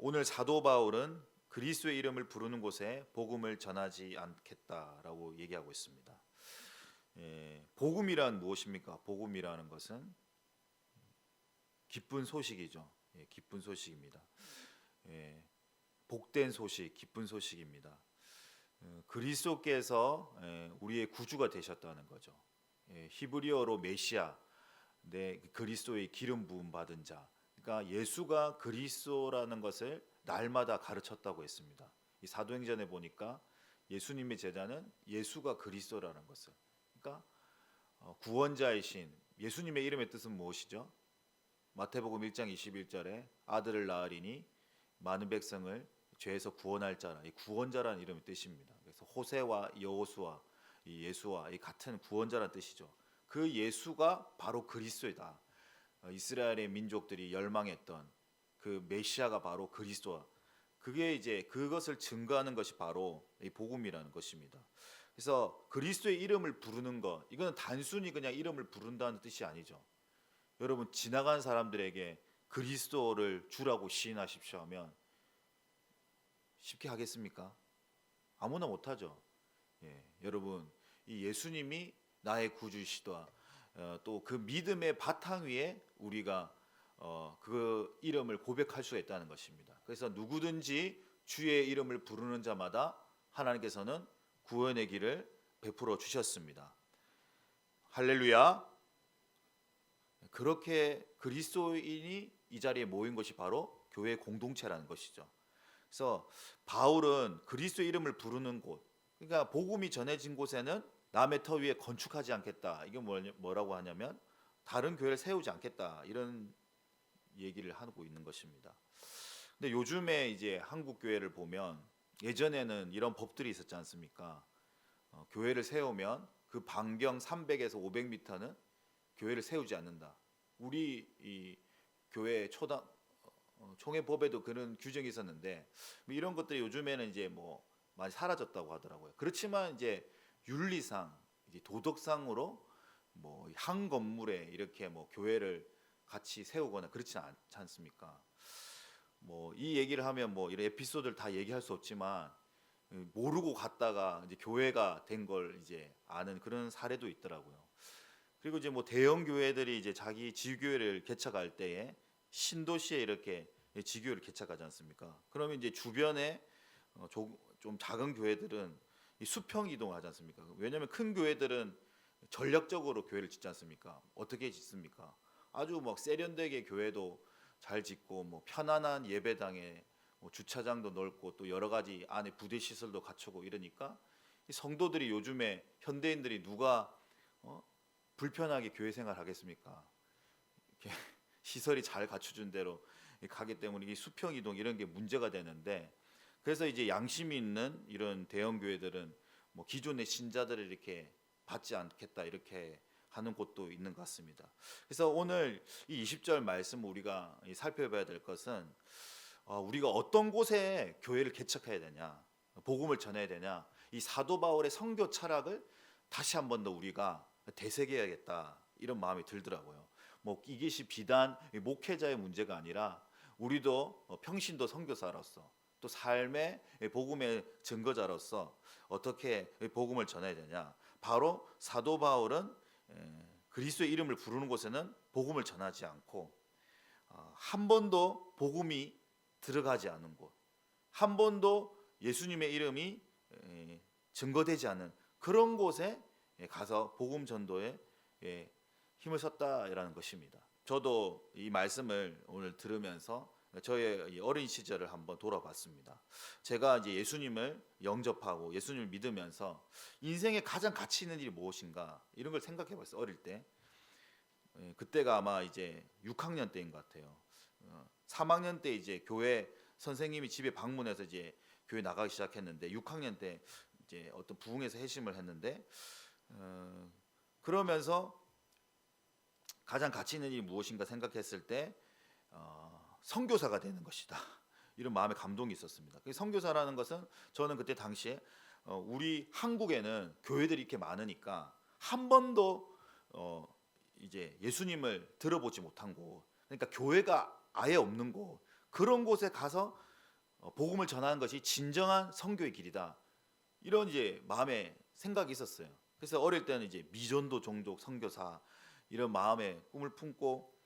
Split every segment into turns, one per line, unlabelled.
오늘 사도 바울은 그리스도의 이름을 부르는 곳에 복음을 전하지 않겠다라고 얘기하고 있습니다. 복음이란 무엇입니까? 복음이라는 것은 기쁜 소식이죠. 기쁜 소식입니다. 복된 소식, 기쁜 소식입니다. 그리스도께서 우리의 구주가 되셨다는 거죠. 히브리어로 메시아, 그리스도의 기름 부음 받은 자. 그러니까 예수가 그리스도라는 것을 날마다 가르쳤다고 했습니다. 이 사도행전에 보니까 예수님의 제자는 예수가 그리스도라는 것을. 그러니까 구원자이신 예수님의 이름의 뜻은 무엇이죠? 마태복음 1장 21절에 아들을 낳으리니 많은 백성을 죄에서 구원할 자라. 이 구원자라는 이름의 뜻입니다. 그래서 호세와 여호수아, 이 예수와 이 같은 구원자라는 뜻이죠. 그 예수가 바로 그리스도이다. 이스라엘의 민족들이 열망했던 그 메시아가 바로 그리스도와 그게 이제 그것을 증거하는 것이 바로 이 복음이라는 것입니다. 그래서 그리스도의 이름을 부르는 것, 이거는 단순히 그냥 이름을 부른다는 뜻이 아니죠. 여러분 지나간 사람들에게 그리스도를 주라고 시인하십시오 하면 쉽게 하겠습니까? 아무나 못하죠. 여러분 이 예수님이 나의 구주시다. 또 그 믿음의 바탕 위에 우리가 그 이름을 고백할 수가 있다는 것입니다. 그래서 누구든지 주의 이름을 부르는 자마다 하나님께서는 구원의 길을 베풀어 주셨습니다. 할렐루야. 그렇게 그리스도인이 이 자리에 모인 것이 바로 교회 공동체라는 것이죠. 그래서 바울은 그리스도의 이름을 부르는 곳, 그러니까 복음이 전해진 곳에는 남의 터 위에 건축하지 않겠다. 이게 뭐라고 하냐면 다른 교회를 세우지 않겠다. 이런 얘기를 하고 있는 것입니다. 근데 요즘에 이제 한국 교회를 보면 예전에는 이런 법들이 있었지 않습니까? 교회를 세우면 그 반경 300에서 500m는 교회를 세우지 않는다. 우리 이 교회 총회 법에도 그런 규정이 있었는데 이런 것들이 요즘에는 이제 뭐 많이 사라졌다고 하더라고요. 그렇지만 이제 윤리상, 이제 도덕상으로 뭐 한 건물에 이렇게 뭐 교회를 같이 세우거나 그렇지 않지 않습니까? 뭐 이 얘기를 하면 뭐 이런 에피소드를 다 얘기할 수 없지만 모르고 갔다가 이제 교회가 된 걸 이제 아는 그런 사례도 있더라고요. 그리고 이제 뭐 대형 교회들이 이제 자기 지교회를 개척할 때에 신도시에 이렇게 지교회를 개척하지 않습니까? 그러면 이제 주변에 좀 작은 교회들은 이 수평 이동하지 않습니까? 왜냐하면 큰 교회들은 전략적으로 교회를 짓지 않습니까? 어떻게 짓습니까? 아주 막 세련되게 교회도 잘 짓고 뭐 편안한 예배당에 뭐 주차장도 넓고 또 여러 가지 안에 부대 시설도 갖추고 이러니까 이 성도들이 요즘에 현대인들이 누가 불편하게 교회 생활 하겠습니까? 시설이 잘 갖춰준 대로 가기 때문에 이 수평 이동 이런 게 문제가 되는데 그래서 이제 양심이 있는 이런 대형 교회들은 뭐 기존의 신자들을 이렇게 받지 않겠다 이렇게 하는 곳도 있는 것 같습니다. 그래서 오늘 이 20절 말씀 우리가 살펴봐야 될 것은 우리가 어떤 곳에 교회를 개척해야 되냐, 복음을 전해야 되냐, 이 사도 바울의 선교 철학을 다시 한 번 더 우리가 되새겨야겠다 이런 마음이 들더라고요. 뭐 이것이 비단 목회자의 문제가 아니라 우리도 평신도 선교사로서 또 삶의 복음의 증거자로서 어떻게 복음을 전해야 되냐. 바로 사도 바울은 그리스도의 이름을 부르는 곳에는 복음을 전하지 않고 한 번도 복음이 들어가지 않은 곳, 한 번도 예수님의 이름이 증거되지 않은 그런 곳에 가서 복음 전도에 힘을 썼다라는 것입니다. 저도 이 말씀을 오늘 들으면서 저의 어린 시절을 한번 돌아봤습니다. 제가 이제 예수님을 영접하고 예수님을 믿으면서 인생에 가장 가치 있는 일이 무엇인가 이런 걸 생각해봤어요. 어릴 때. 그때가 아마 이제 6학년 때인 것 같아요. 3학년 때 이제 교회 선생님이 집에 방문해서 이제 교회 나가기 시작했는데 6학년 때 이제 어떤 부흥에서 회심을 했는데 그러면서 가장 가치 있는 일이 무엇인가 생각했을 때 선교사가 되는 것이다. 이런 마음의 감동이 있었습니다. 선교사라는 것은 저는 그때 당시에 우리 한국에는 교회들이 이렇게 많으니까 한 번도 이제 예수님을 들어보지 못한 곳, 그러니까 교회가 아예 없는 곳, 그런 곳에 가서 복음을 전하는 것이 진정한 선교의 길이다. 이런 이제 마음에 생각이 있었어요. 그래서 어릴 때는 이제 미전도 종족 선교사 이런 마음의 꿈을 품고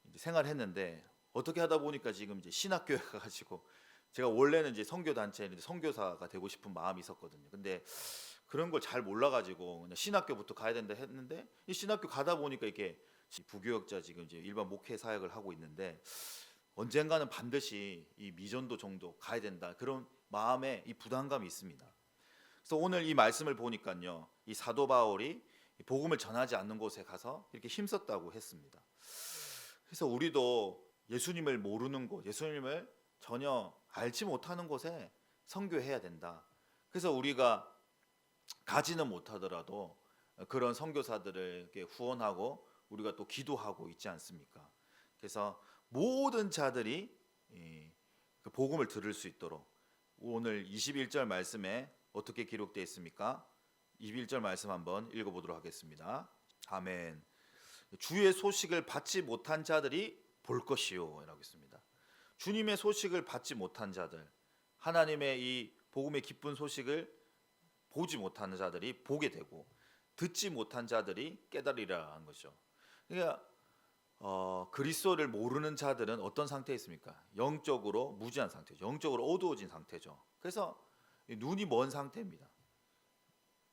이제 생활했는데 어떻게 하다 보니까 지금 이제 신학교에 가가지고 제가 원래는 이제 선교 단체에 선교사가 되고 싶은 마음이 있었거든요. 근데 그런 걸 잘 몰라가지고 그냥 신학교부터 가야 된다 했는데 이 신학교 가다 보니까 이게 부교역자 지금 이제 일반 목회 사역을 하고 있는데 언젠가는 반드시 이 미전도 정도 가야 된다 그런 마음에 이 부담감이 있습니다. 그래서 오늘 이 말씀을 보니까요, 이 사도 바울이 복음을 전하지 않는 곳에 가서 이렇게 힘썼다고 했습니다. 그래서 우리도 예수님을 모르는 곳, 예수님을 전혀 알지 못하는 곳에 선교해야 된다. 그래서 우리가 가지는 못하더라도 그런 선교사들을 후원하고 우리가 또 기도하고 있지 않습니까? 그래서 모든 자들이 그 복음을 들을 수 있도록 오늘 21절 말씀에 어떻게 기록되어 있습니까? 21절 말씀 한번 읽어보도록 하겠습니다. 아멘. 주의 소식을 받지 못한 자들이 볼 것이요 라고 있습니다. 주님의 소식을 받지 못한 자들, 하나님의 이 복음의 기쁜 소식을 보지 못하는 자들이 보게 되고 듣지 못한 자들이 깨달으리라 한 것이죠. 그러니까 그리스도를 모르는 자들은 어떤 상태에 있습니까? 영적으로 무지한 상태죠. 영적으로 어두워진 상태죠. 그래서 눈이 먼 상태입니다.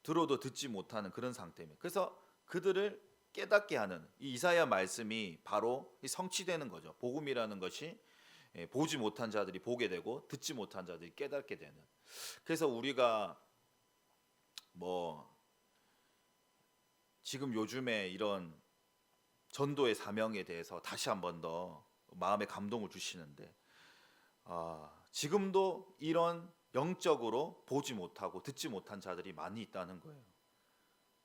들어도 듣지 못하는 그런 상태입니다. 그래서 그들을 깨닫게 하는 이 이사야 말씀이 바로 성취되는 거죠. 복음이라는 것이 보지 못한 자들이 보게 되고 듣지 못한 자들이 깨닫게 되는. 그래서 우리가 지금 요즘에 이런 전도의 사명에 대해서 다시 한 번 더 마음의 감동을 주시는데 지금도 이런 영적으로 보지 못하고 듣지 못한 자들이 많이 있다는 거예요.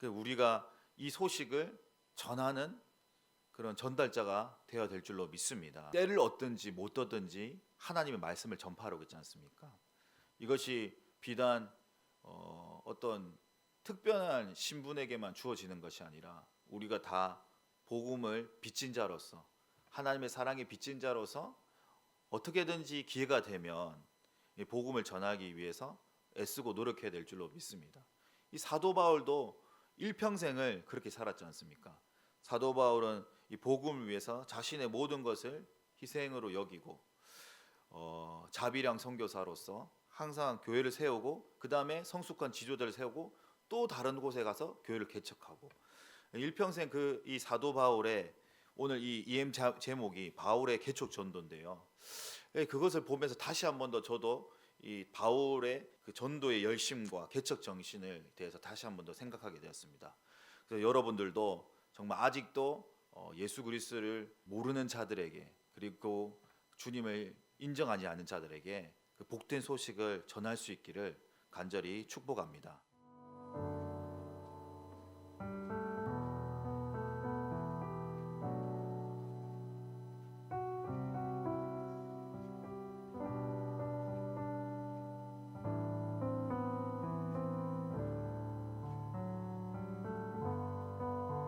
우리가 이 소식을 전하는 그런 전달자가 되어야 될 줄로 믿습니다. 때를 얻든지 못 얻든지 하나님의 말씀을 전파하라고 했지 않습니까? 이것이 비단 어떤 특별한 신분에게만 주어지는 것이 아니라 우리가 다 복음을 빚진 자로서 하나님의 사랑의 빚진 자로서 어떻게든지 기회가 되면 이 복음을 전하기 위해서 애쓰고 노력해야 될 줄로 믿습니다. 이 사도 바울도 일평생을 그렇게 살았지 않습니까? 사도 바울은 이 복음을 위해서 자신의 모든 것을 희생으로 여기고 자비량 선교사로서 항상 교회를 세우고 그 다음에 성숙한 지도자를 세우고 또 다른 곳에 가서 교회를 개척하고 일평생 이 사도 바울의 오늘 이 EM 제목이 바울의 개척 전도인데요. 그것을 보면서 다시 한 번 더 저도 이 바울의 그 전도의 열심과 개척 정신을 대해서 다시 한 번 더 생각하게 되었습니다. 그래서 여러분들도 정말 아직도 예수 그리스도를 모르는 자들에게 그리고 주님을 인정하지 않는 자들에게 그 복된 소식을 전할 수 있기를 간절히 축복합니다.